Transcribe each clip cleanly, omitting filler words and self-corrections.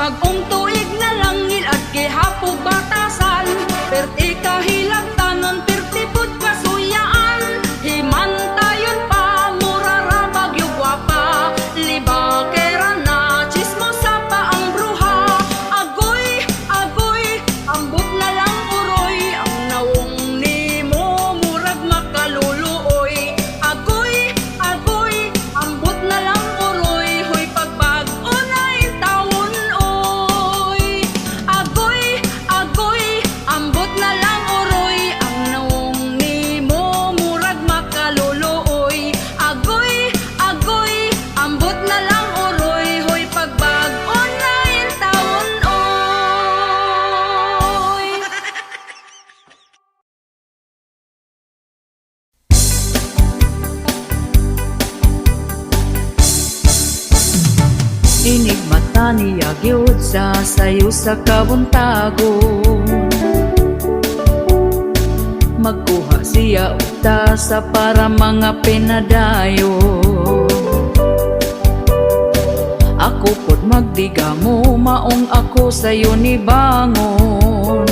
Bagong tuig na langil at gihapog batasan, perti kahilag tanon, perti pud kasuyaan. Himantayon pa, murara bagyo gwapa, libakera na, chismosa pa ang bruha. Agoy, agoy, ambot na lang uroy, ang nawong nimo murag makaluluoy. Agoy, agoy, ambot na lang uroy, hoy pagbag-o na in taon oy. Agoy, agoy, ambot na lang uroy, ang nawong nimo murag makaluluoy. Agoy, agoy, ambot na lang uroy, hoy pagbag-o na in taon oy. Inig mata niya gyud sa sayo sa kabuntagon, magkuha siya utasa para mga pinadayon. Ako pod magdigamo, maong ako sayo ni bangon.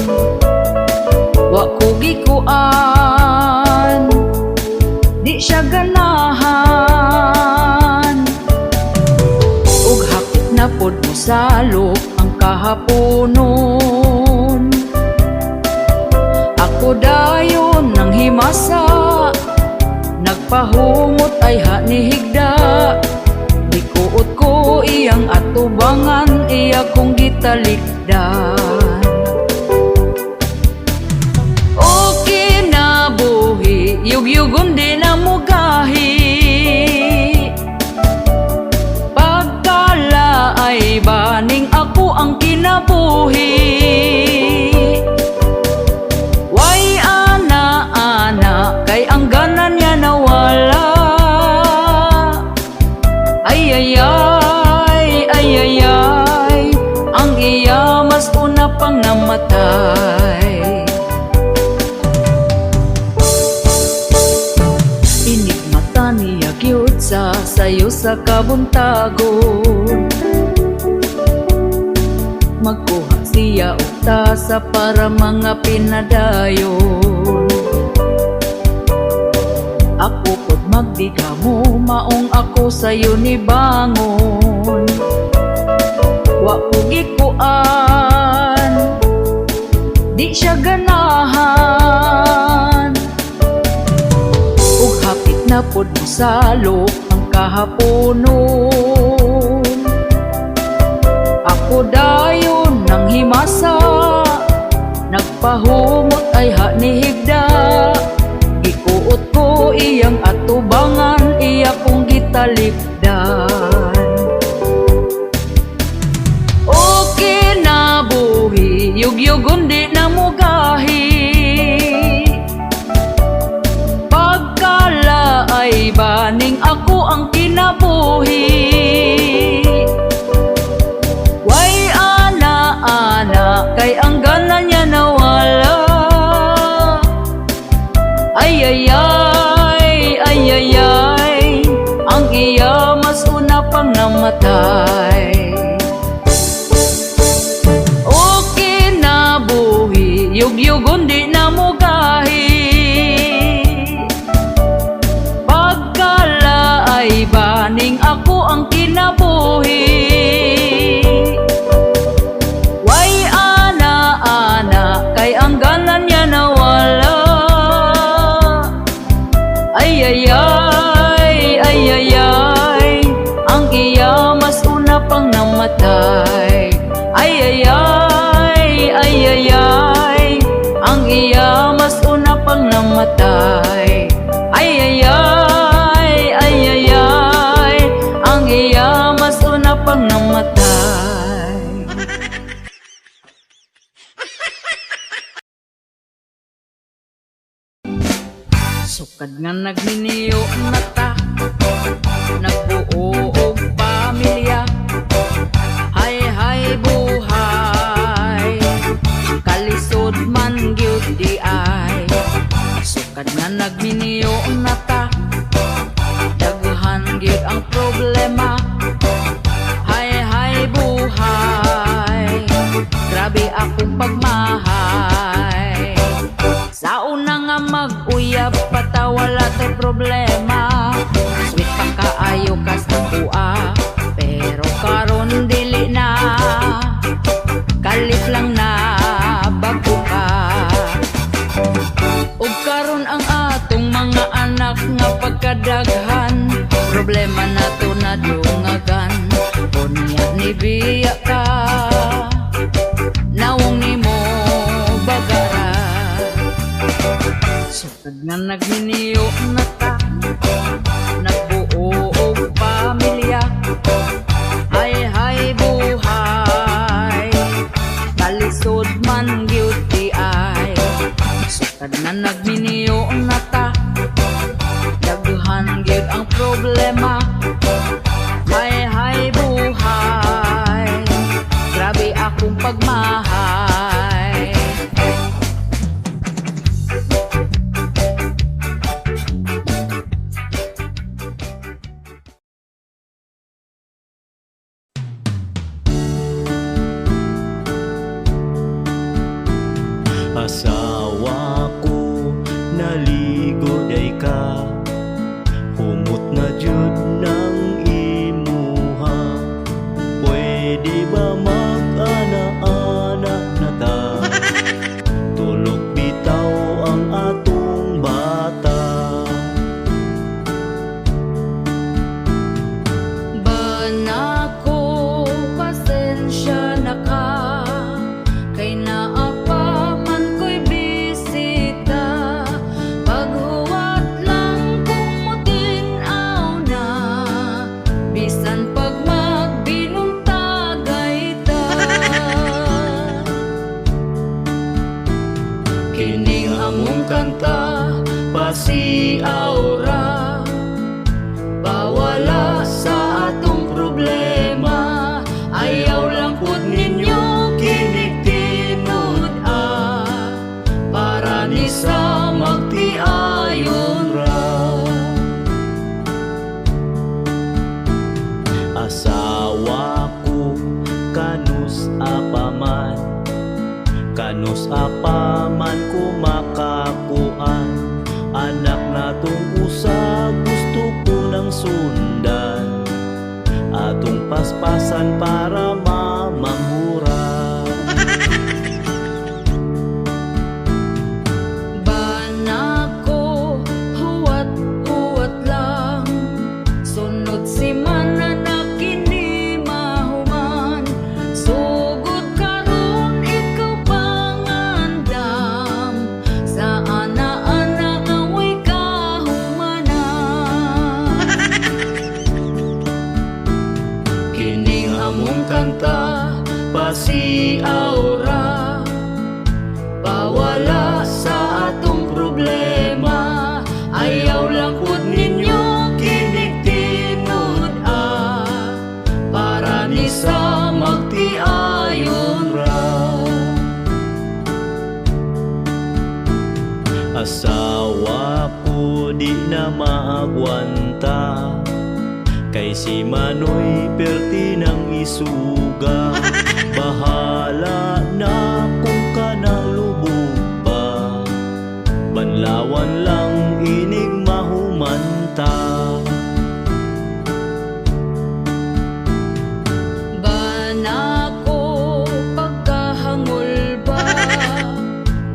Wa ko gikuan, di siya ganahan. Ug hapit na pod mo salok ang kahaponon. Ako dayon nang himasa, nagpahumot ay hanihigda. Di kuot ko iyang atubangan, iya kong gitalikdan. O kinabuhi, yugyugon di na mugahi. Pagkala ay baning ako ang kinabuhi. Way ana-ana, kay ang ganan niya nawala. Ay ay ay, ay ay ay, ang iya mas una pang namatay. Inig mata niya gyud sa sayo sa kabuntagon, magkuha siya utasa para mga pinadayon. Ako pod magdigamo, maong ako sayo ni bangon. Wa ko gikuan, di siya ganahan. Ug hapit na pod mo salok ang kahaponon. Ako dayon nang himasa, nagpahumot ay hanihigda. Gikuot ko iyang atubangan, iya kong gitalikdan. O kinabuhi, yugyugon di na mugahi. Pagkala ay baning ako ang kinabuhi. Way ana-ana, kay ang ganan niya nawala. Ay ay ay, ay ay ay, ang iya mas una pang namatay. O kinabuhi, yugyugon di na mugahi. Pagkala ay baning ako ang kinabuhi. Way ana-ana, kay ang ganan niya nawala. Ay ay ay, ay ay ay, ang iya mas una pang namatay. Ay ay ay, ay ay ay, ang iya mas una pang namatay. Ay ay ay, ay ay ay, ang iya mas una pang namatay. Sukad nga nagminiyo ang mata, nagbuo og pamilya. Hay hay buhay, kalisod man gyud di ay. Sukad nga nagminiyo ang mata, daghan gyud ang problema. Hay hay buhay, pagkadaghan, problema na to na dungagan. Kunya ni biya ka, nawong ni mo bagara. Sukad nga naghiniyo na ta, nagbuo og pamilya. Hay buhay, talisod man gyud di ay. Sukad nga naghiniyo na ta, daghan gyud ang problema. Hay buhay, grabe akong pagmahay. Asawa ko naligo day ka, humot na jud ng imuha. Pwede ba mag-ana-anak na ta? Tulog bitaw ang atong bata. Banako, pasensya na ka, kay naapa man ko'y bisita. Paghuwat lang kung mutinaw na, bisan pag magbinuntagay ta. Kining among kanta, pasiaw ra, bawala sa atong problema. Ayaw lang pud ninyo kinig-tinud para ni sa magtiayon ra. Asawa ko kanus apaman, kanus apaman kumakakuan. Anak na tong usa gusto ko nang sundan, atong paspasan para mamangura. Banako, huwat-huwat lang, sunod si mana na kini mahuman. Sugod karon ikaw pangandam, sa ana-ana nga way kahumanan. Kining among kanta, pasiaw ra, bawala sa atong problema. Ayaw lang pud ninyo kinig-tinud para ni sa magtiayon ra. Asawa ko di na maagwanta, kay si Manoy perti ng isuga. Bahala na kung kanang lubog pa, banlawan lang inig mahumanta. Banako, pagkahangol ba,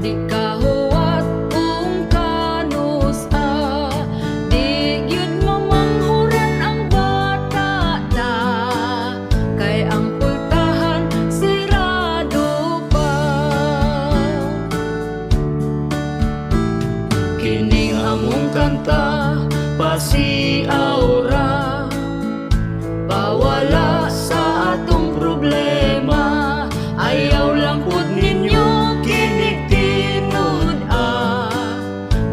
di ka huwat kung kanus di gyud mamanghuran ang bata na, kay ang pultahan sirado pa. Kining among kanta, pasiaw ra, bawala sa atong problema. Ayaw lang pud ninyo kinig-tinud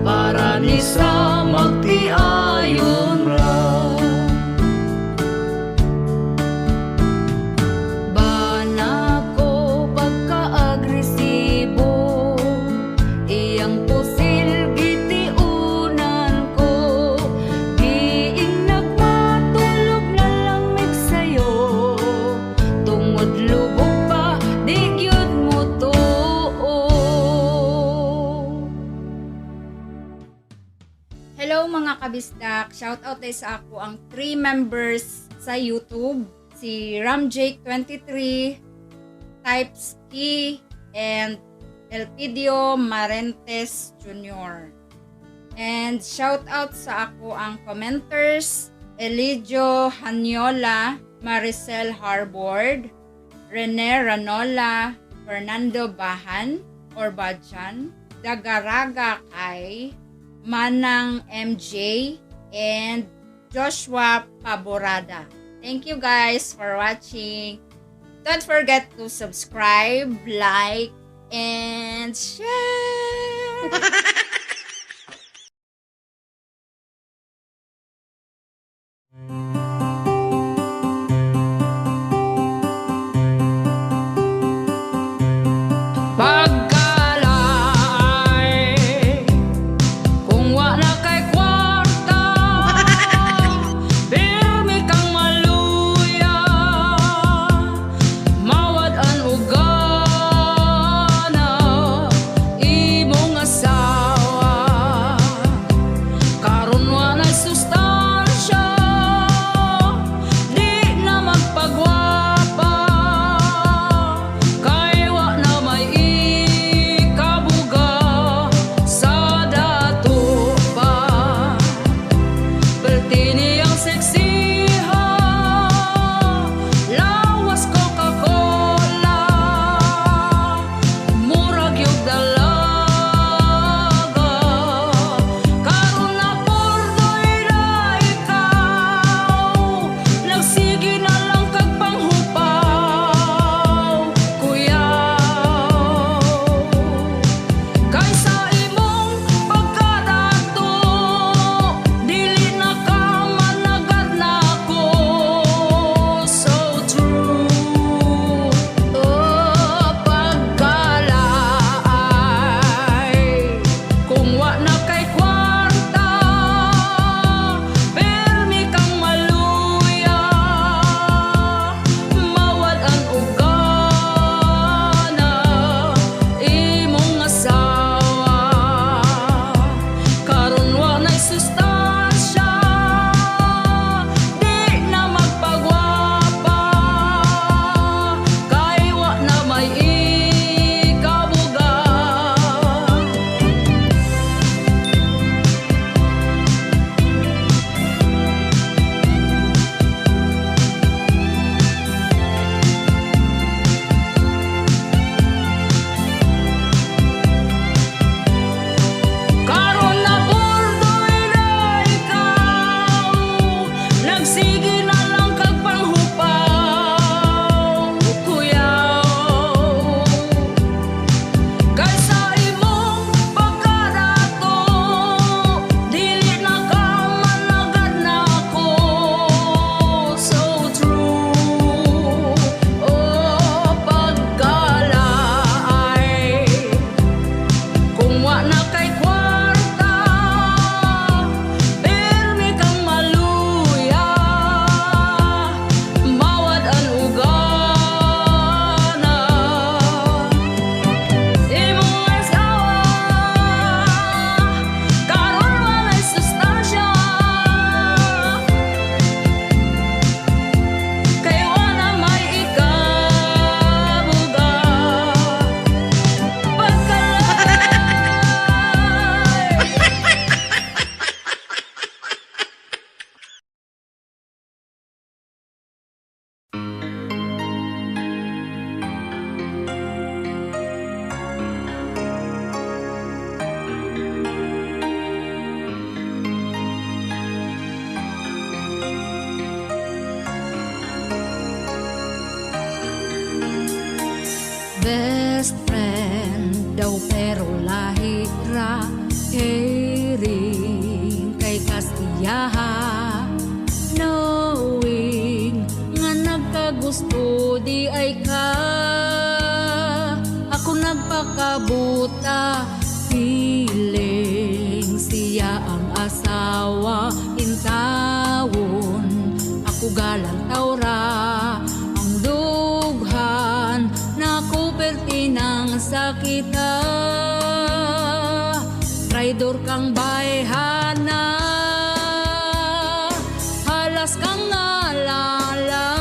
para ni sa magtiayon ra. Banako, pagka-agresibo, iyang pusil gitiunan ko. Diin nagmatulog na lamig sa'yo, tungod lubog pa, di gyud mo tuo. Hello mga kabisdak, shout out tayo sa ako ang 3 members sa YouTube, si Ramjake23, Types Key, and Elpidio Marentes Jr. And shout out sa ako ang commenters, Elidio Hanyola, Maricel Harbord, Rene Ranola, Fernando Bahan or Badjan, Dagaraga Kai, Manang MJ, and Joshua Paborada. Thank you guys for watching. Don't forget to subscribe, like, and share. Pagkalay, kung wala kay kwarta, pirmi kang maluya, mawad an ugana, imong asawa, karon walay sustansya, di na magpagwapa, kay wa na may ikabuga sa dato pa. Perti niyang seksiha, lawas Coca-Cola, murag yung dalaga, karon na pordoy na ikaw, nagsige na lang kag panghupaw, kuyaw. Kaysa imong pagkadato, dili na ka managad na ako. So true. Oh, pagkalay, kung wa na kay kwarta, pirmi kang maluya, mawad ang ugana, imong asawa, karon walay sustansya, di na magpagwapa, kay wa na may ikabuga. Karon na pordoy na ikaw, nagsige na lang kag panghupaw, kuyaw. Kaysa imong pagkadato, dili na ka managad na ako. So true. Oh, pagkalay, kung wa na kay kwarta, pirmi kang maluya, mawad an ugana, imong asawa, karon walay sustansya, kay wa na may ikabuga. Pagkalay. Best friend daw pero lahi ra, hearing kay kastiyaha, knowing nga nagkagusto di ay ka, ako nagpakabuta, feeling siya ang asawa, intawon ako galantaw ra, ang dughan naku perti ng sakita, traidor kang bayhana, halas kang ngalala,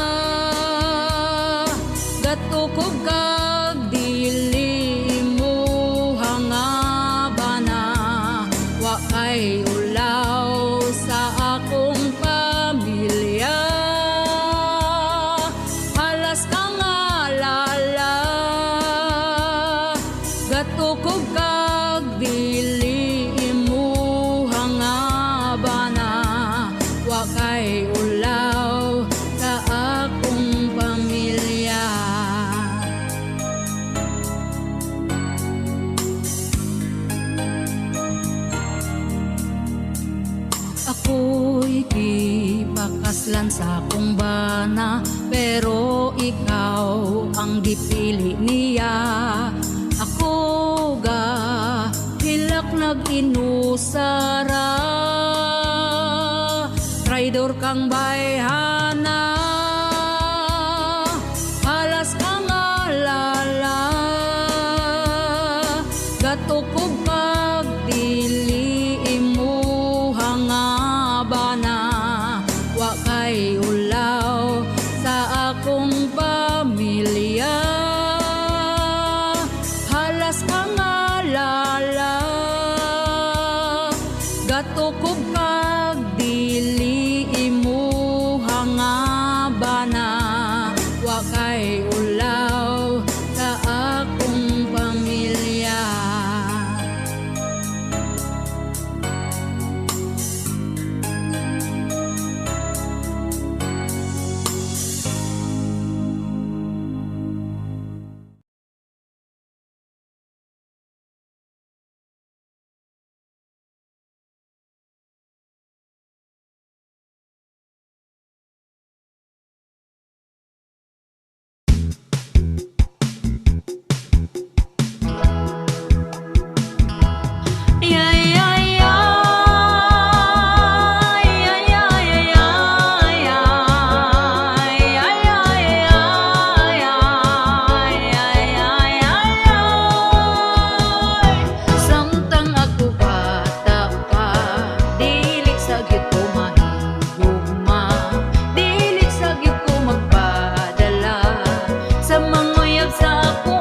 Ako'y gipakaslan sa akong bana, pero ikaw ang gipili niya. Ako ga hilak nag-inusara, traidor kang bayhana, halas kang alala, gatukog kag dili imuhang nga bana, wa kay ulaw sa akong pamilya, halas kang alala, gatukog kag dili imuhang nga bana, wa kay ulaw sa akong pamilya. Samtang ako bata pa, dilig sa gyud ko mahigugma, dilig sa gyud ko magpadala sa manguyab sa ako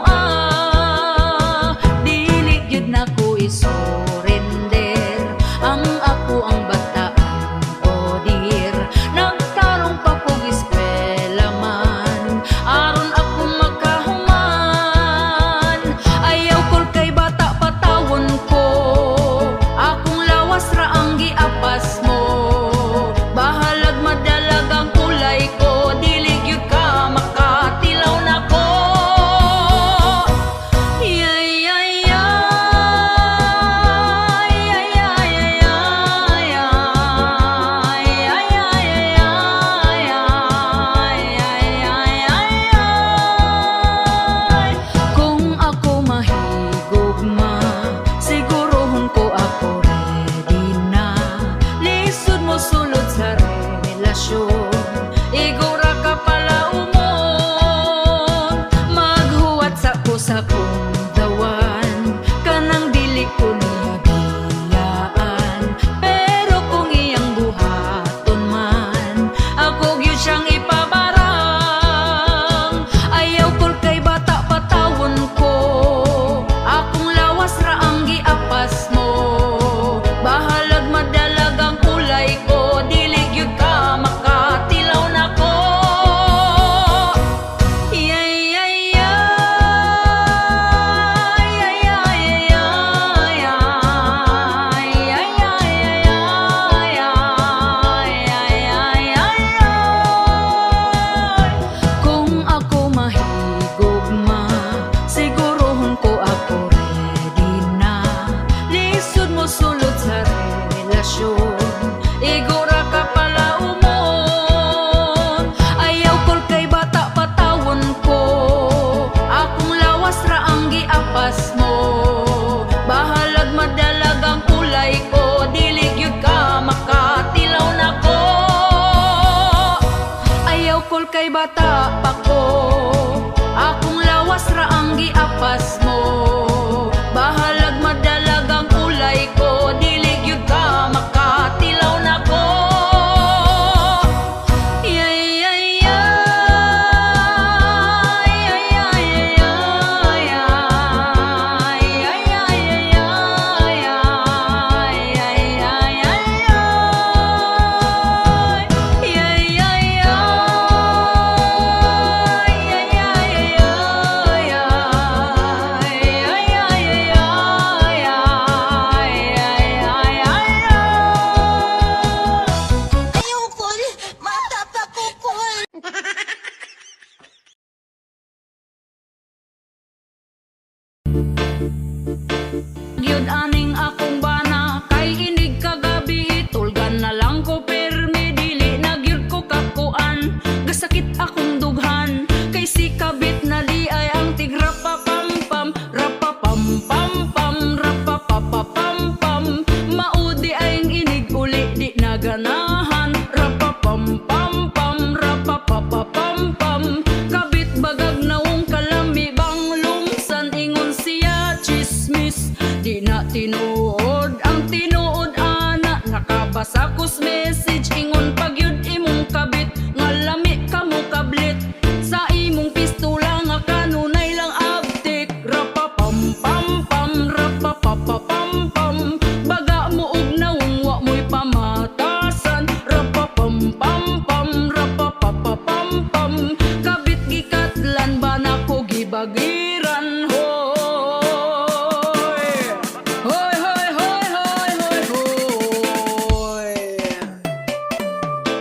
dilig gyud na ko isurrender ang ako ang bataan o dir. Nagtarong pa kog eskwela man aron ako magkahuman, ayaw kol kay bata patawon ko, akong lawas ra ang giapas mo, bahalag madalag ang kulay ko, dili gyud ka makatilaw nako. Kung ako mahigugma, sigurohon ko ako ready na, lisod mo sulod sa relasyon, igura ka pala umon, maghuwat sa ko sa kong dawan, kanang dili ko niya giyaan, pero kung iyang buhaton man, ako gyud siyang ipabarang, ayaw kol kay bata patawon ko, akong lawas ra ang giapas mo, bahalag madalag ang kulay ko, dili gyud ka makatilaw nako. Kung ako mahigugma, sigurohon ko ako ready na, lisod mo sulod sa relasyon, igura ka pala umon, ayaw kol kay bata patawon ko, akong lawas ra ang giapas mo, bahalag madalag ang kulay ko, dili gyud ka makatilaw nako. Ayaw kol kay bata pa ko, akong lawas ra ang giapas mo, bahalag madalag ang kulay ko, dili gyud ka makatilaw nako.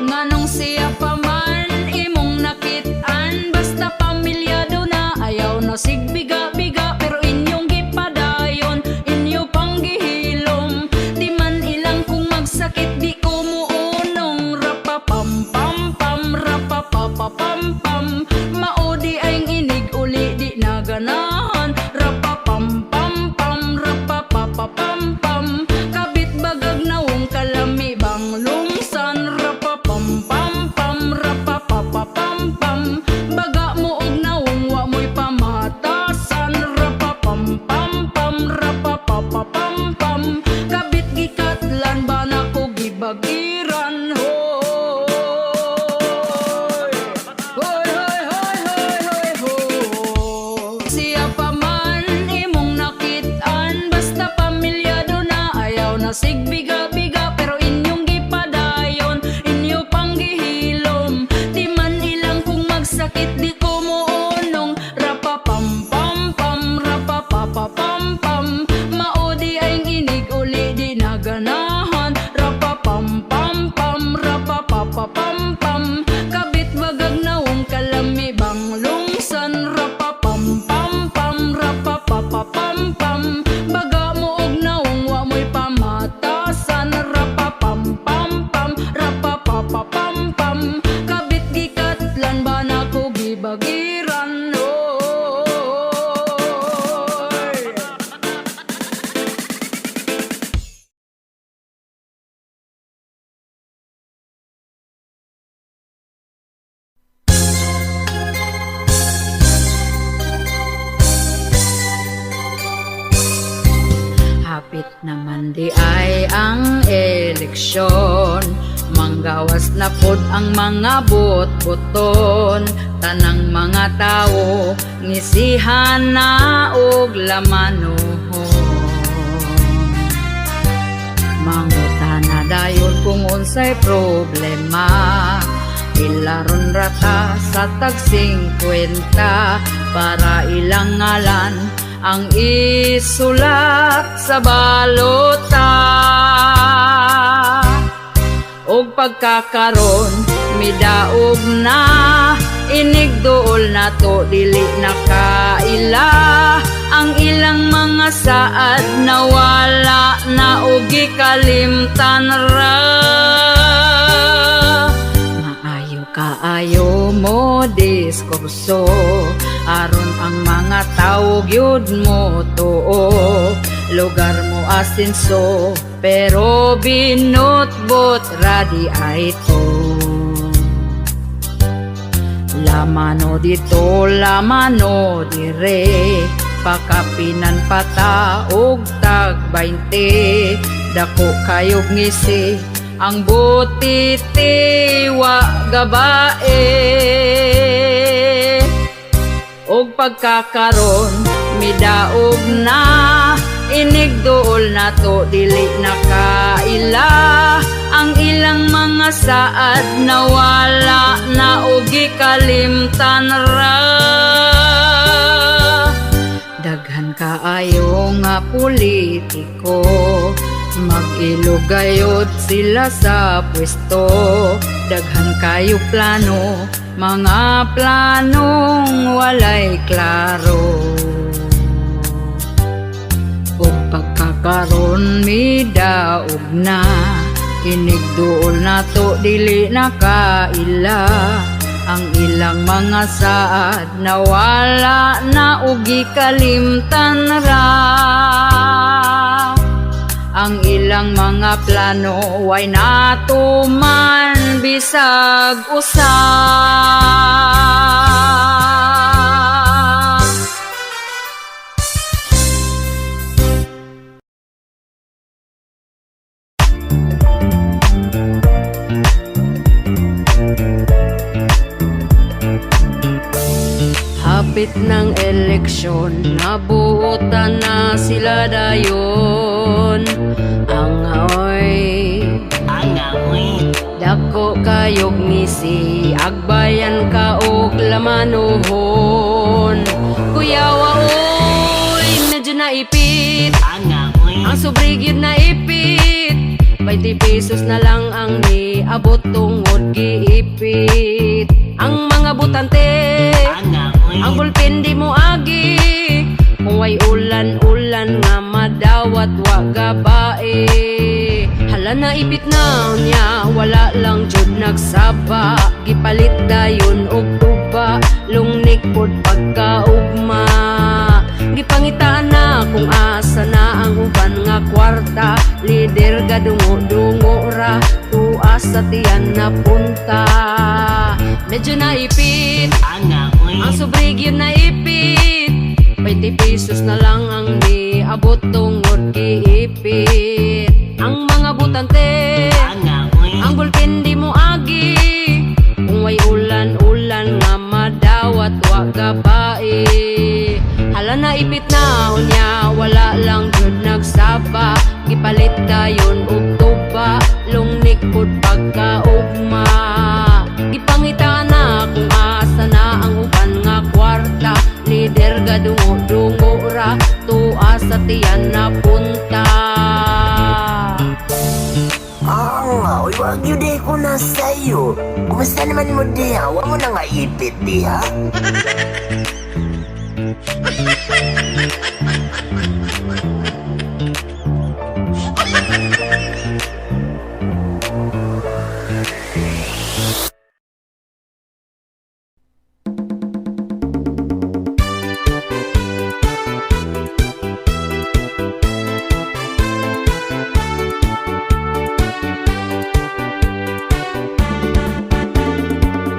Nganong siya pa man imong nakit-an, basta pamilyado na ayaw na sigbiga-biga, pero inyong gipadayon, inyo pang gihilom. Di man ilang kung magsakit, di ko muunong. Rapapam-pam-pam, rapapapapam-pam, maudi ay inig uli di na ganahan. Rapapam-pam-pam, rapapapapam-pam, kabit bagag nawong kalami bang lungsan. Rapapam-pam-pam, rapapapapam-pam, baga mo og nawong wa mo'y pamatasan. Rapapam-pam-pam, rapapapapam-pam, kabit gikatlan ba na ko gibagiran. Hoy, hoy, hoy, hoy, hoy, hoy. Siya pa man imong nakit-an, basta pamilyado na ayaw na sigbiga-biga, pero inyong gipadayon, inyo pang gihilom. Di man ilang kung magsakit, di ko muunong. Rapapam-pam-pam, rapapapapam-pam, maudi ay inig uli di na ganahan. Rapapam-pam-pam, rapapapapam-pam, kabit bagag nawong kalami bang lungsan. Rapapam-pam-pam, rapapapapam-pam, baga mo og nawong wa mo'y pamatasan. Rapapam-pam-pam, rapapapapam-pam, kabit gikatlan ba na ko gibagiran. Hapit naman di ay ang eleksyon, manggawas na pod ang mga bot-boton. Tanang mga tao ngisihan na og lamanuhon. Manguta na dayon kung unsay problema, ilaron rata sa tag 50 para ilang ngalan ang isulat sa balota. Og pagkakaron midaog na, inigduol na to dili na kaila. Ang ilang mga saad nawala na og gikalimtan ra. Kaayo mo diskurso, aron ang mga tao gyud mo tuo. Lugar mo asinso, pero binutbot radi ay to. Lamano dito, lamano dire, pakapinan pata og tag 20. Dako kayog ngisi, ang butiti wa gabae. Og pagkakaron midaog na, inigduol na to dili na kaila. Ang ilang mga saad nawala na og gikalimtan ra. Daghan kaayo nga politiko, mag-ilugayod sila sa pwesto. Daghan kayo plano, mga planong walay klaro. O pagkakaroon midaog na, inigduol na to dili na kaila. Ang ilang mga saad nawala na og gikalimtan ra. Ang ilang mga plano way natuman bisag usa. Hapit ng eleksyon, nabuotan na sila dayon. Angaoy, dako kayog ngisi, agbayan ka og lamanuhon. Kuyawa oy, medyo naipit, ang sobrigid na ipit. 20 pesos na lang ang niabot tungod naipit na niya, wala lang jud nagsaba. Gipalit dayon og tuba, lungnik pod pagkaugma. Gipangitaan na kung asa na ang uban nga kwarta. Lider gadungo-dungo ra, tuas sa tiyan na punta. Medyo naipit, ang subrig yun naipit. 20 pesos na lang ang di abot tungod giipit. Ang mga butante, ang bulkin di mo agi. Kung way ulan-ulan nga madawat wa gabae. Hala naipit na unya, wala lang jud nagsaba. Gipalit dayon og tuba, lungnik pod pagkaugma. Gipangita na kung asa na ang uban nga kwarta. Lider gadungo-dungo ra, tuas sa tiyan na punta. Uy, wag yun di ko na sa'yo. Kumusta naman mo diha? Huwag mo na nga ipit diha.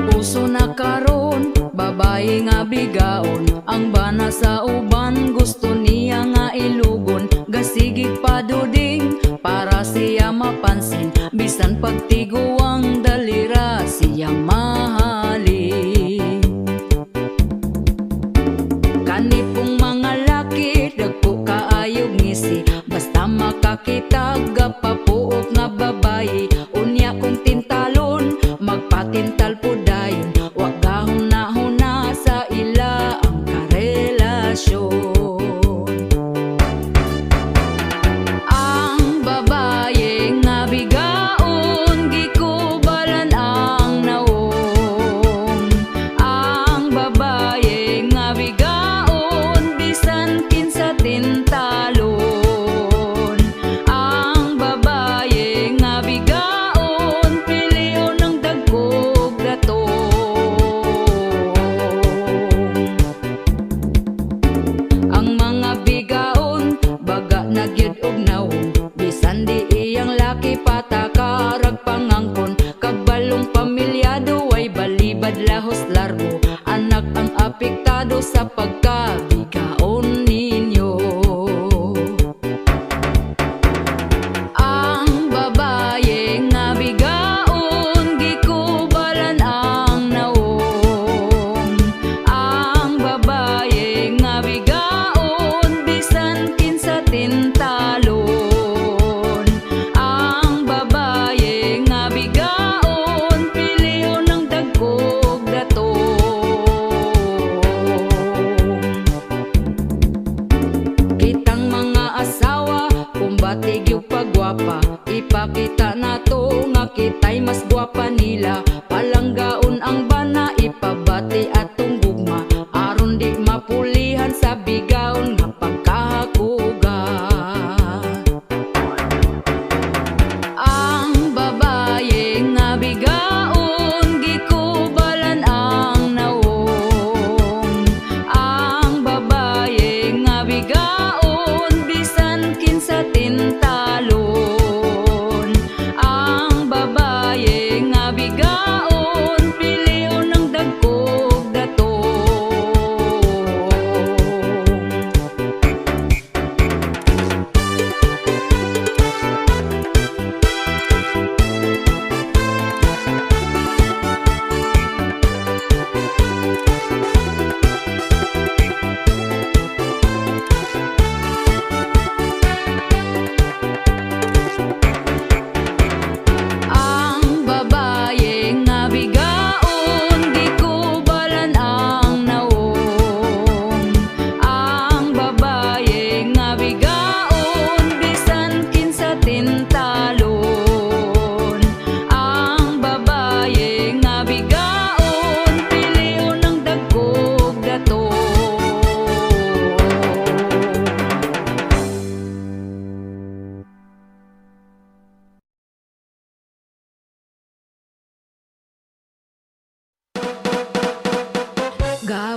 Puso na karon, babae nga bigaon. Ang bana sa uban, gusto niya nga ilugon. Gasigig pa duding, para siya mapansin. Bisan pagtiguang dalira, siya mahalin. Kanipong mga laki, dagpo kaayog ngisi. Basta makakita, gapapuok nga babae. Unya kong tintalon, magpatintal po dayon. Wag gahuna-huna sa ila ang karelasyon. Ang babae nga bigaon,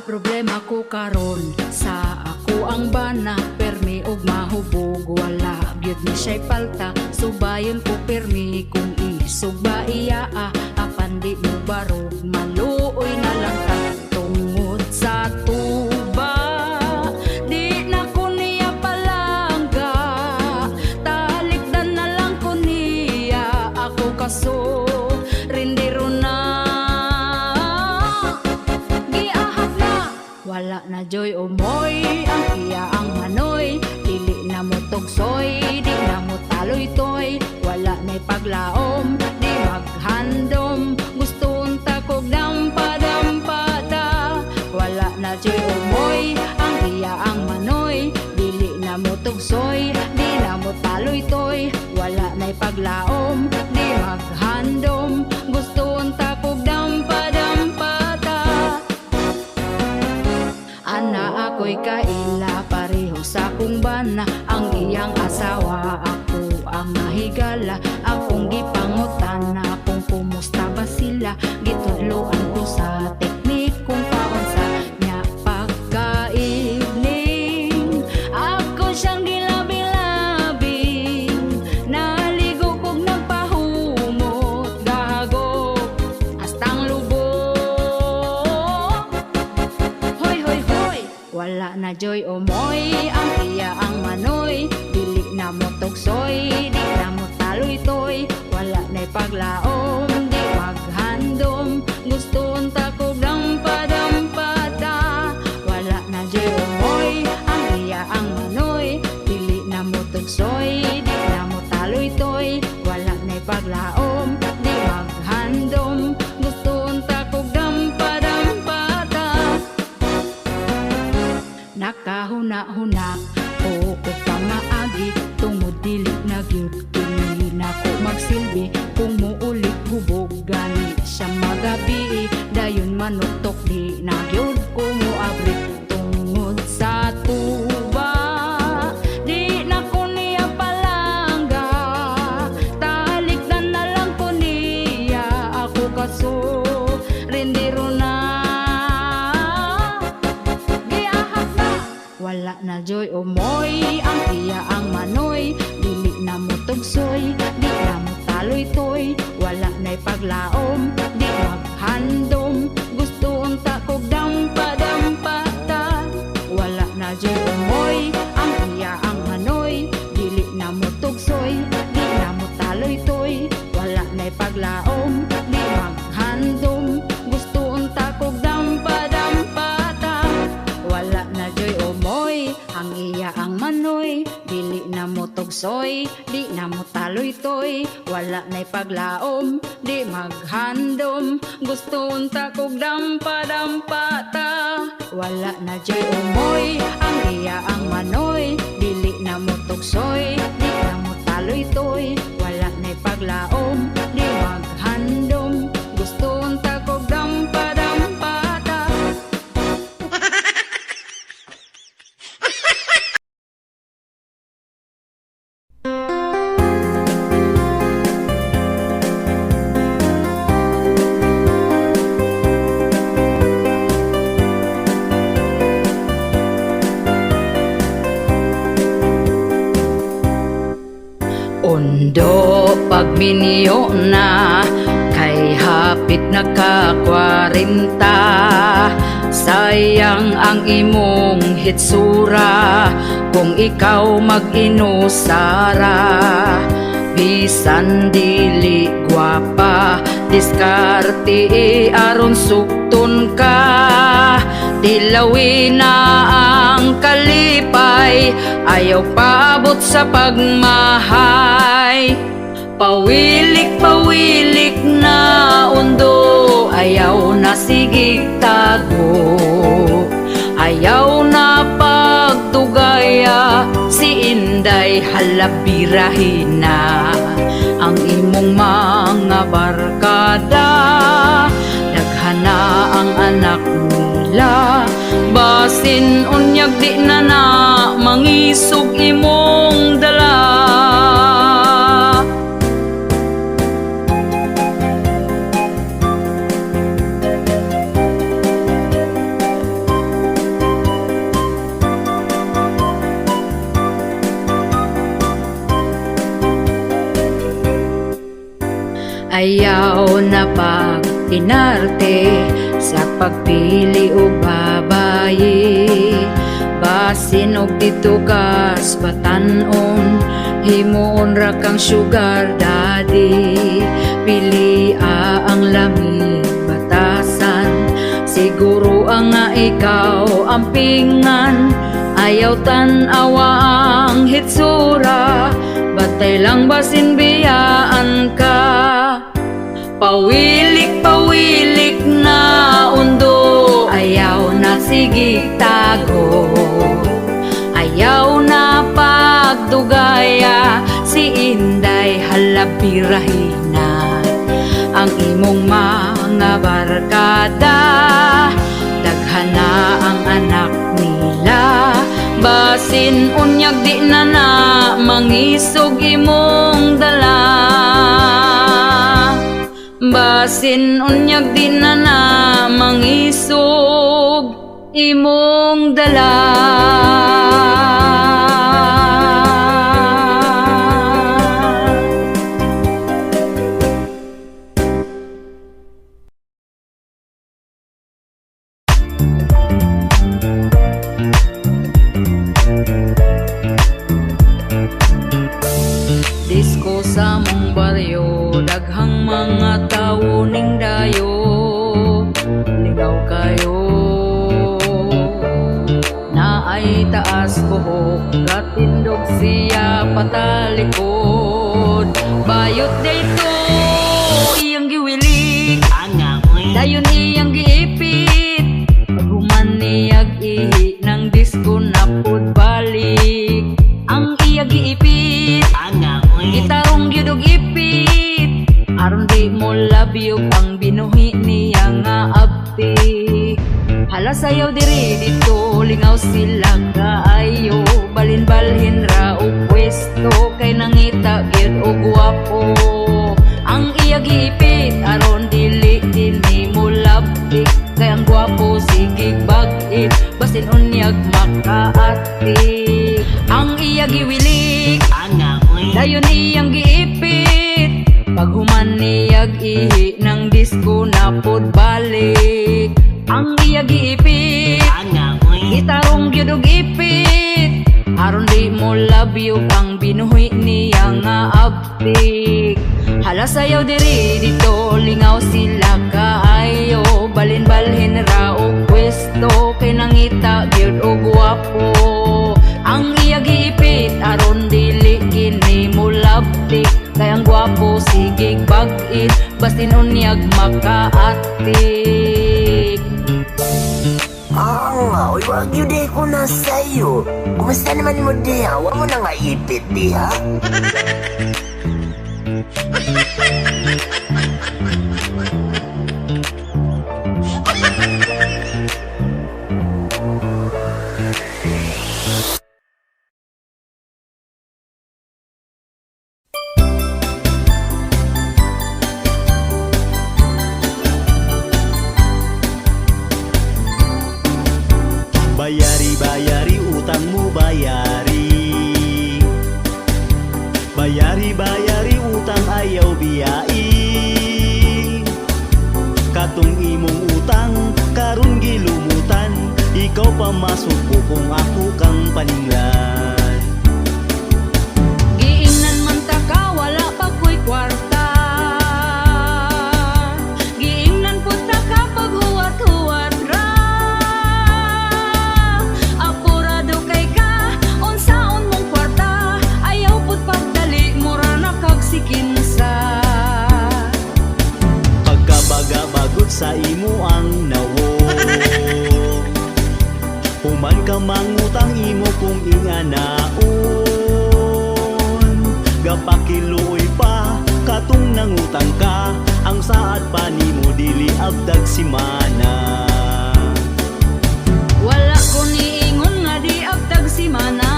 problema ko karon sa ako ang bana permi og mahubog wala gyud ni siya'y palta subayon ko permi kung isog ba iya apan di mo barog maluoy na lang ta tungod sa tuba di na ko niya palangga talikdan na lang ko niya ako kaso rindiro na wala na joy umoy ang iya ang manoy dili na mo tugsoy di na mo taloy-toy wala na'y paglaom di maghandom gusto unta kog dampa-dampada wala na joy umoy ang iya ang manoy dili na mo tugsoy di na mo taloy-toy wala na'y paglaom di maghandom gusto unta kog dampa-dampada ana ako'y kaila pareho sa akong bana ang iyang asawa ako ang mahigala akong gipangutana kung kumusta ba sila gitudloan ko sa teknik kung paunsa niya pagkaibling ako siyang gilabing-labing naligo kog nagpahumot gago hastang lubog wala na joy umoy ang iya ang manoy dili na mo tugsoy di na mo taloy-toy wala na'y paglaom di maghandom gusto unta kog dampa-dampada wala na joy umoy ang iya ang manoy dili na mo tugsoy di na mo taloy-toy wala na'y paglaom di maghandom gusto unta kog dampa-dampada nakahuna-huna o kung pamaagi tungod dili na gyud kini nako magsilbi kung muulit hubog gani siya magabi dayon manutok di na gyud ko moabri tungod sa tuba di na ko niya palangga talikdan na lang ko niya ako kaso rendiro na wala na joy umoy ang iya ang manoy dili na mo tugsoy di na mo taloy-toy wala na'y paglaom di maghandom gusto unta kog dampa-dampada wala na joy umoy ang iya ang manoy dili na mo tugsoy di na mo taloy-toy wala na'y paglaom di maghandom gusto unta kog dampa-dampada wala na joy umoy ang iya ang manoy dili na mo tugsoy di na mo taloy-toy wala na'y paglaom di maghandom gusto unta kog dampa-dampata wala na joy umoy ang iya ang manoy dili na mo tugsoy di na mo taloy-toy wala na'y paglaom di maghandom gusto unta kog dampa-dampata Ondo pagminyo na kay hapit na ka 40 sayang ang imong hitsura kung ikaw mag-inusara bisan dili gwapa diskarte aron sukton ka dilawin na ang kalipay ayaw paabot sa pagmahay pawilik-pawilik na undo ayaw na sigig tago ayaw na pagtugaya si Inday halabirahin na ang imong mga barkada daghana ang anak nila basin unyag di na na mangisog imong dala Ayaw na pag-inarte sa pagpili o babayi. Basin og dito kas batanon, himuon ra kang sugar daddy. Pili ang lamig batasan, siguro ang nga ikaw ang pingan. Ayaw tan-awa ang hitsura, batay lang basin biyaan ka. Pawilik-pawilik na undo, ayaw na sigig tago. Ayaw na pagdugaya, si Inday halabirahina. Ang imong mga barkada, daghana ang anak nila. Basin unyag di na na mangisog imong dala. Basin unyag di na na mangisog imong dala. Disko sa mong baryo, daghang mga tao ning dayo. Ligaw kayo na ay taas buhok, gatindog siya patalikod. Bayot dayto iyang giwilik, dayon iyang giipit. Paghuman niyag ihi ng disko napod balik. Ang iya giipit, gitarong gyud og ipit, aron di mo labyog ang binuhi niya nga abti. Hala sayaw diri dito, lingaw sila kaayo. Balin-balhin ra og pwesto, kay nangita gyud og gwapo. Ang iya giipit, aron dili din ni mo labtik. Kay ang gwapo sigig bag-it, basin unyag makaati. Ang iya giwilik, dayon iyang giipit. Paghuman niyag ihi ng disko napod balik. Ang iya giipit, gitarong gyud og ipit, aron di mo labyog ang binuhi niya nga abtik. Hala sayaw diri dito, lingaw sila kaayo. Balin-balhin ra og pwesto, kay nangita gyud og gwapo. Ang iya giipit, aron dili kini mo labtik. Kay ang gwapo sigig bag-it, basin unyag makaatik. Nga, uy, wag yun di ko na sa'yo. Kumusta naman mo diha? Huwag mo na nga ipit diha. Bayari utang mo bayari. Bayari utang ayaw biyai. Katong imong utang karon gilumutan, ikaw pa masuko kung ako kang paninglan. Giingnan man ta ka, wala pa ko'y kwarta. Giingnan po ta ka pag huwat-huwat ra. Apurado kay ka, unsaon mong kwarta. Ayaw po't pagdali, mura na kagsikinsa. Pagkabaga-bagot sa imo ang nawo. Human ka mangutang imo kung inganaon. Gapakiluoy pa katong nangutang ka, ang saad pa nimo dili abdag simana. Wala ko niingon nga di abtag si mana.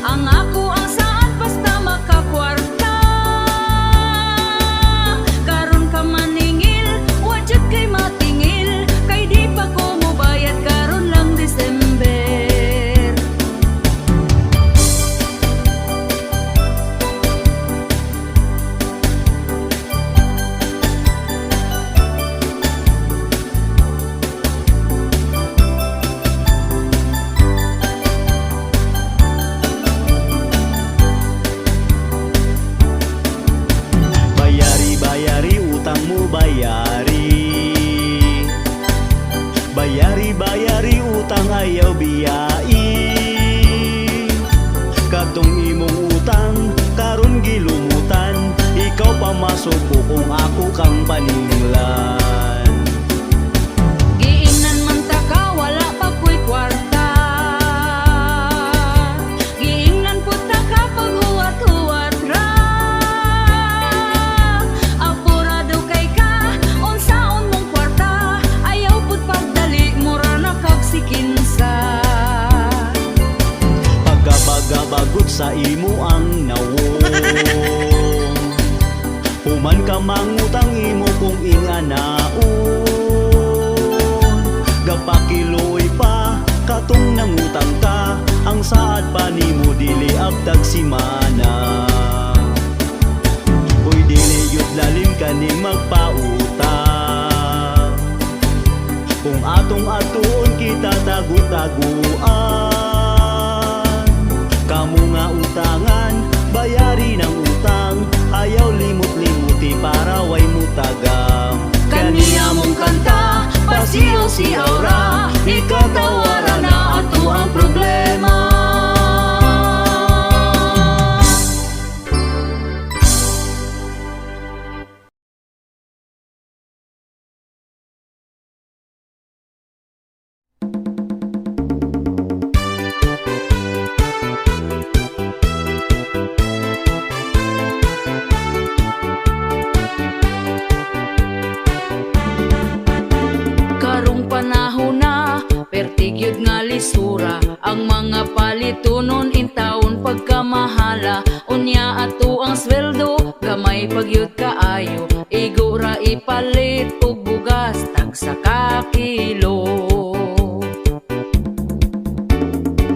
Ang ako ang saan basta makakwarta. Karon ka maningil, wajud kay matingil. Kay di pa ko mobayad karon lang December. mo bayari. Bayari utang ayaw biyai. Katong imong utang karon gilumutan, ikaw pa masuko kung ako kang paninglan. Giingnan man ta ka wala pa ko'y kwarta. Giingnan pud ta ka pag huwat-huwat ra. Apurado kay ka unsaon mong kwarta, ayaw pud pagdali mura na kag sikinsa. Pagkabagabagot sa imo ang nawong, human ka mangutang imo kung inganaon. Gapakiloy pa katong nangutang ka, ang saad pa nimo dili abdag simana. Uy dili yun lalim kaning magpautang, kung atong atuon kita tagu-taguan. Kamu nga utangan, bayari ng utang, ayaw limot-limuti para way mutagam. Kaniya mong kanta, pasiyaw-siyaw ra, ikatawaran na ato ang problema. Karong panahon na, pertigyod nga lisura, ang mga palitunon in taon pagkamahala. Unya ato ang sweldo, gamay pagyud kaayo, igura ipalit og bugas tagsa ka kilo.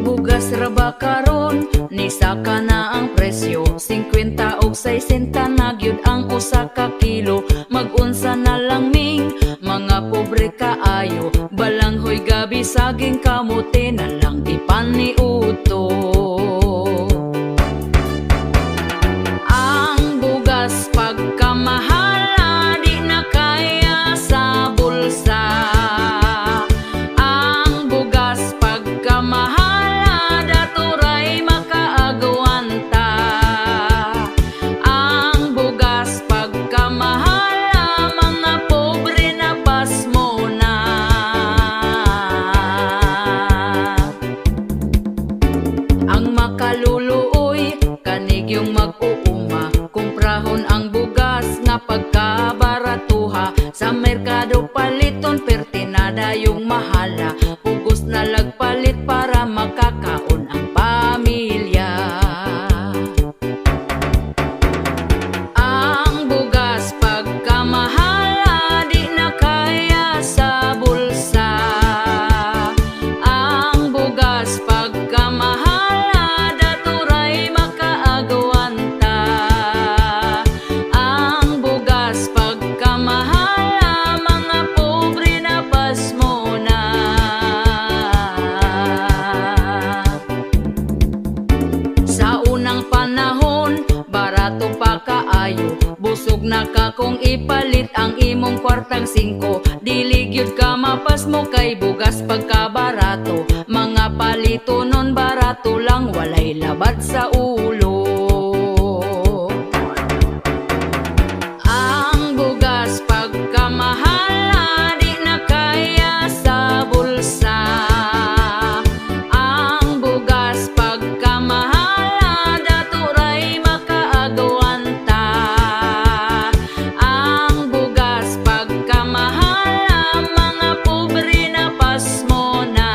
Bugas ra ba karon ni saka na ang presyo, 50 og 60 na gyud ang usa ka kilo. Mag-unsa na lang ming mga pobre kaayo, balanghoy gabi saging kamote na lang ipaniuto. Ang bugas pagkamahala di na kaya sa bulsa. Ang bugas pagkamahala daturay makaagwanta. Ang bugas pagkamahala mga pobre na pasmo na. Ang makaluluoy kanig yung mag-uuma, kumprahon ang bugas nga pagkabaratuha. Sa merkado paliton pertinada yung mahala, pugos na lagpalit para makakaon ang pamilya. Ang bugas pagkamahala di na kaya sa bulsa. Ang bugas pagkamahala daturay makaagwanta. Ang bugas pagkamahala mga pobre na pasmo na. Sa unang panahon, barato pa kaayo, busog na ka kung ipalit ang imong kwartang 5. Dili gyud ka mapasmo kay bugas pagkabarato, mga palito nun barato lang walay labad sa ulo. Ang bugas pagkamahala di na kaya sa bulsa. Ang bugas pagkamahala daturay makaagwanta. Ang bugas pagkamahala mga pobre na pasmo na.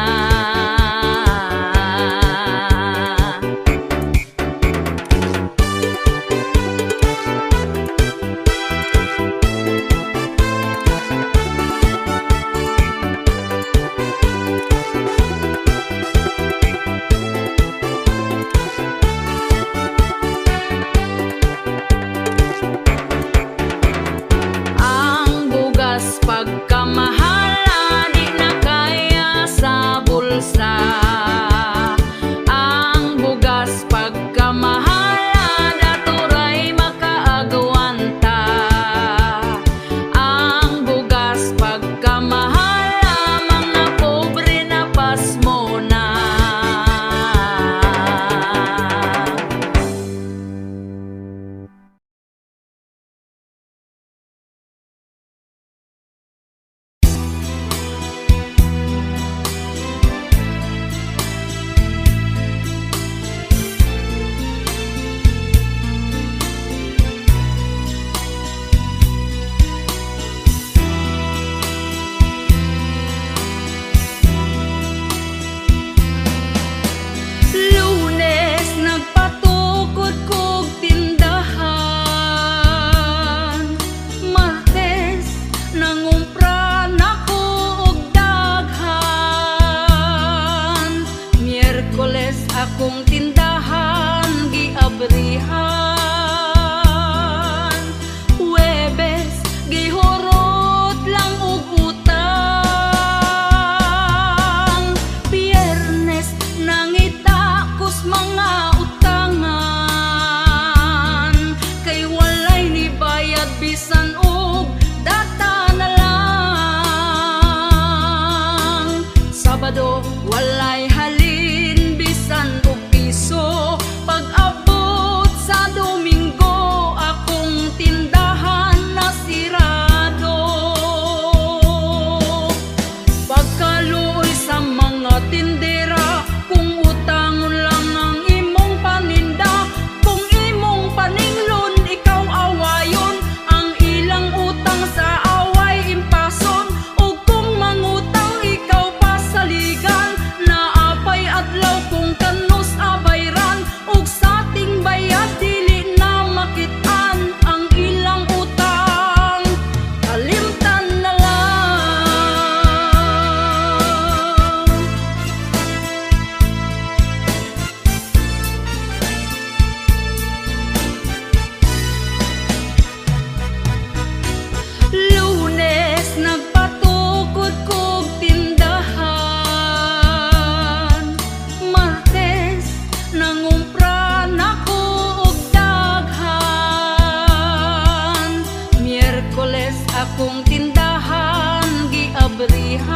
Miyerkules akong tindahan giabrihan,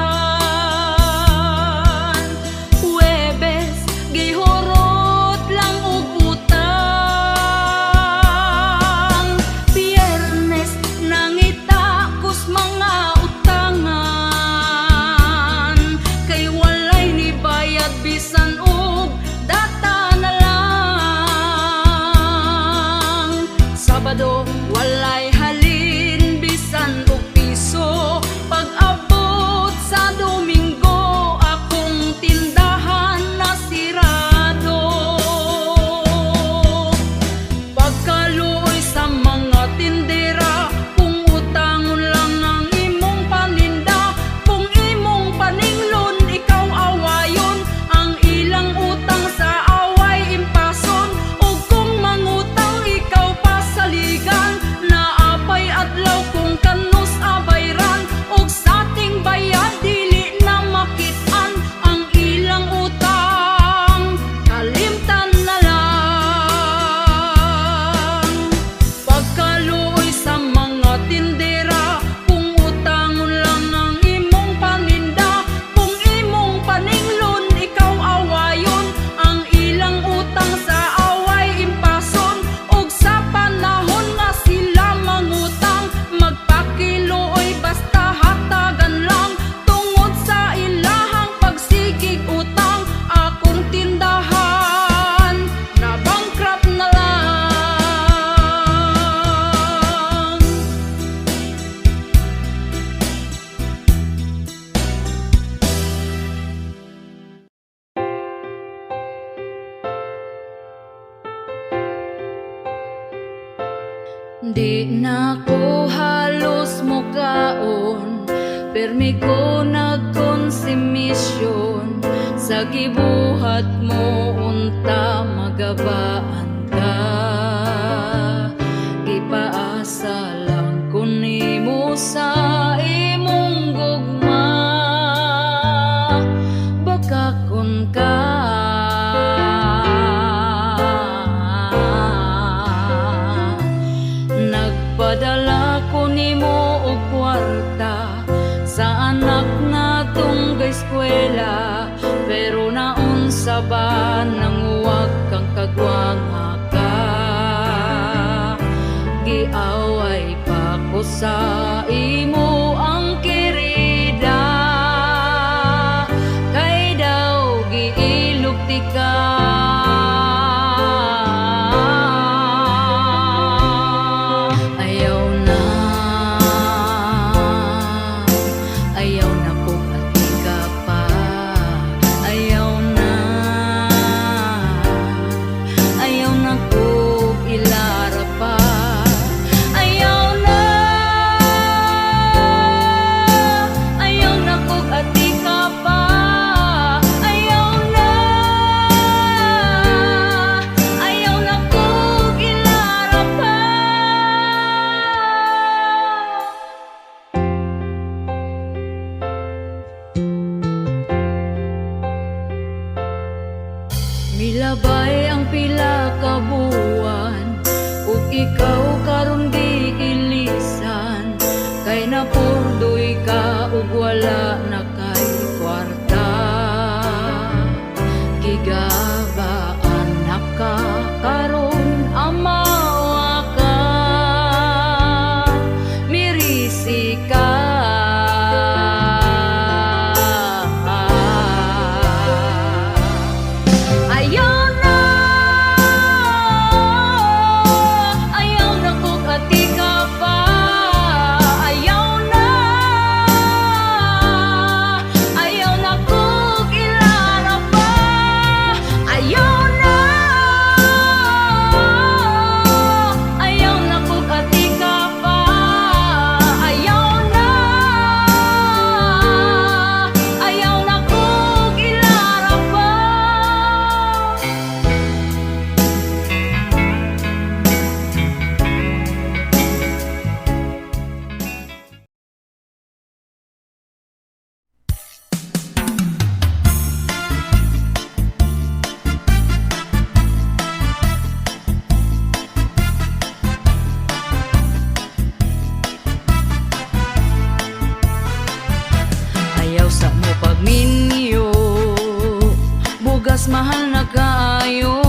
Huwebes gihurot lang og utang, Biyernes nangita kus mga utangan, kay walay ni bayad bisan og data na lang. Sabado walay halin bisan og piso, pag-abot sa Domingo akong tindahan na sirado. Pagkaluoy sa mga tindera, kung utangon lang ang imong paninda, kung imong paninglon ikaw awayon, ang ilang utang sa away impason, ug kung mangutang ikaw pasaligan, naapay adlaw kung kanus abayran, ug sa ating bayad dili na makit-an, ang ilang utang kalimtan na lang. Pagkaluoy sa mga tindera, kung utangon lang ang imong paninda, kung imong paninglon ikaw awayon, ang ilang utang sa away impason, ug sa panahon nga sila mangutang, magpakiluoy basta hatagan lang, tungod sa ilahang pagsigig utang, akong tindahan na bankrupt na lang. Di na ko halos mukaon, permi ko nagkonsumisyon, sa gibuhat mo unta magabaan ka, gipaasa lang ko nimo sa imong gugma, baka kun ka nagpadala ko nimo og kwarta sa anak natong eskwela, pero naunsa ba nang huwag kang kagwanga ka, giaway pa ko sa imo ang kirida, kay daw giilugti ka. Ayaw na kong ati ka pa, ayaw na kong ilara pa, ayaw na kong ati ka pa, ayaw na kong ilara pa. Milabay ang pila ka buwan, ug ikaw karon giilisan, kay napurdoy ka ug wala na kay kwarta, gigabaan na ka karon amawa ka, mirisi ka. Ayaw na kong ati ka pa, ayaw na sa mo pagminyo, bugas mahal na kaayo.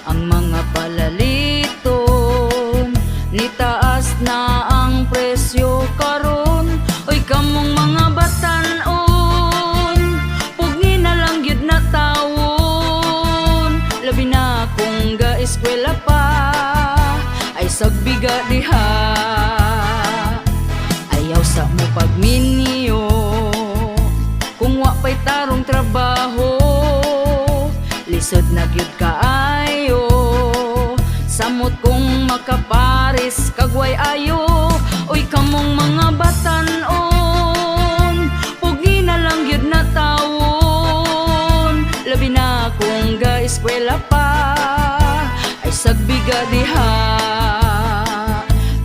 Ang mga palaliton, nitaas na ang presyo karon. Oy kamong mga batan-on, pugni na lang gyud na tawon. Labi na kung ga-eskwela pa, ay sagbiga diha. Ayaw sa mo pagminyo, kung wa pa'y tarong trabaho, lisod na gyud kaayo. Samot kung makaparis kagway ayo. Oy kamong mga batan-on, pugi na lang gyud na tawon. Labi na kung ga-eskwela pa, ay sagbiga diha.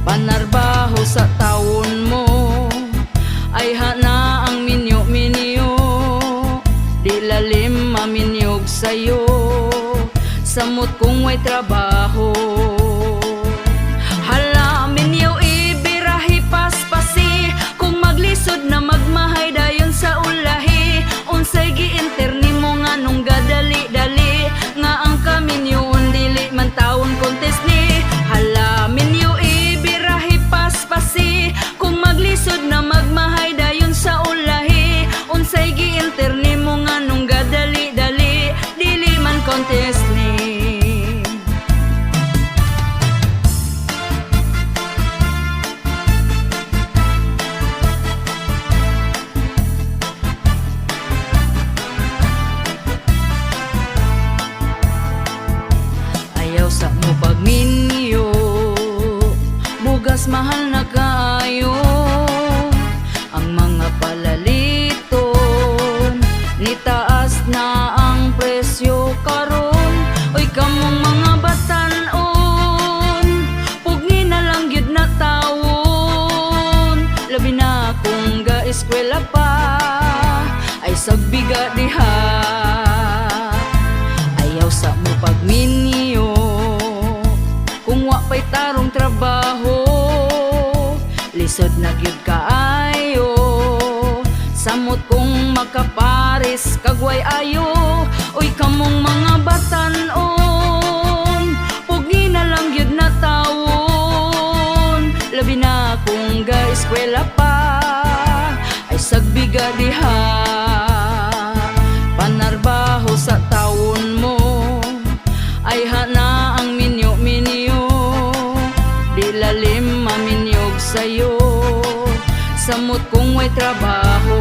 Panarbaho sa taon mo, ay hana ang minyo-minyo. Di lalim maminyog sa'yo, samot kung may trabaho. Hala minyo ibirahi paspasi, kung maglisod na magmahay dayon sa ulahi. Unsay giinterni mo nga nung gadali-dali, nga ang kaminyoon dili man taon contest ni. Hala minyo ibirahi paspasi, kung maglisod na magmahay dayon sa ulahi. Unsay giinterni mo nga nung gadali-dali, dili man contest ni. Ayaw sa mo pagminyo, bugas mahal na kaayo. Ang mga palaliton, nitaas na ang presyo karon. Oy kamong mga batan-on, pugni na lang gyud na tawon. Labi na kung ga-eskwela pa, ay sagbiga diha. Ayaw sa mo pagminyo, kung wa pa'y tarong trabaho, lisod na gyud kaayo. Samot kung makaparis kagway ayo. Oy kamong mga batan-on, pugni na lang gyud na tawon. Labi na kung ga-eskwela pa, ay sagbiga diha. Panarbaho sa taon mo, ay hana ang minyo-minyo. Di lalim maminyog sa'yo, samot kung may trabaho.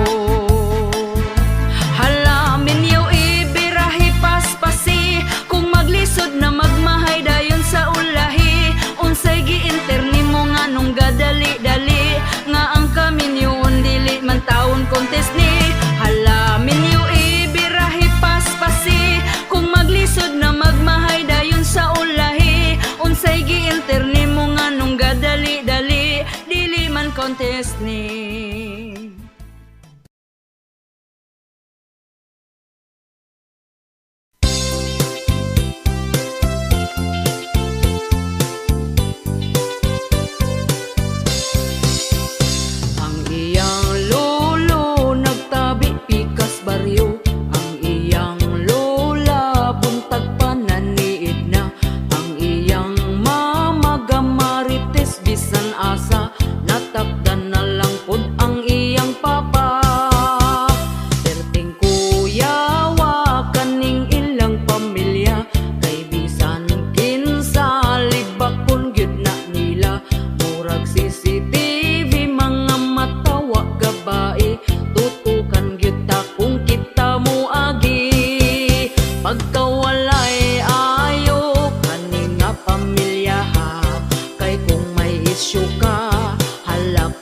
Hala minyo ibirahi paspasi, kung maglisod na magmahay dayon sa ulahi. Unsay giinterni mo nga nung gadali-dali, nga ang kaminyoon dili man taon contest ni. Hala minyo ibirahi paspasi, kung maglisod na magmahay dayon sa ulahi. Unsay giinterni mo nga nung gadali-dali, dili man contest ni. Ang iyang lolo nagtabi pikas baryo, ang iyang lola buntag pananiid na, ang iyang mama gamarites bisan asa, natakdan na lang pod ang iyang papa. Perting kuya wa kaning ilang pamilya, kay bisan kinsa libakon gyud na nila. Murag CCTV mga matawa gabae, tutukan gyud ta kung kita mo agi. Pagkawalay ayo kaning nga pamilya ha, kay kung may isyu ka, hala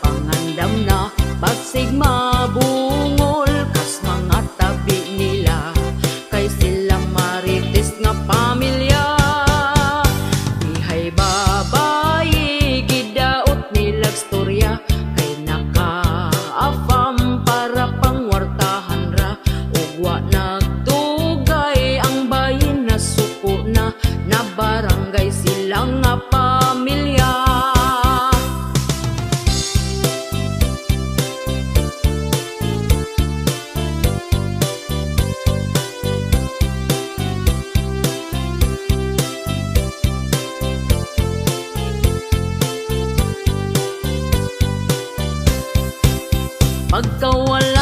Pagkawala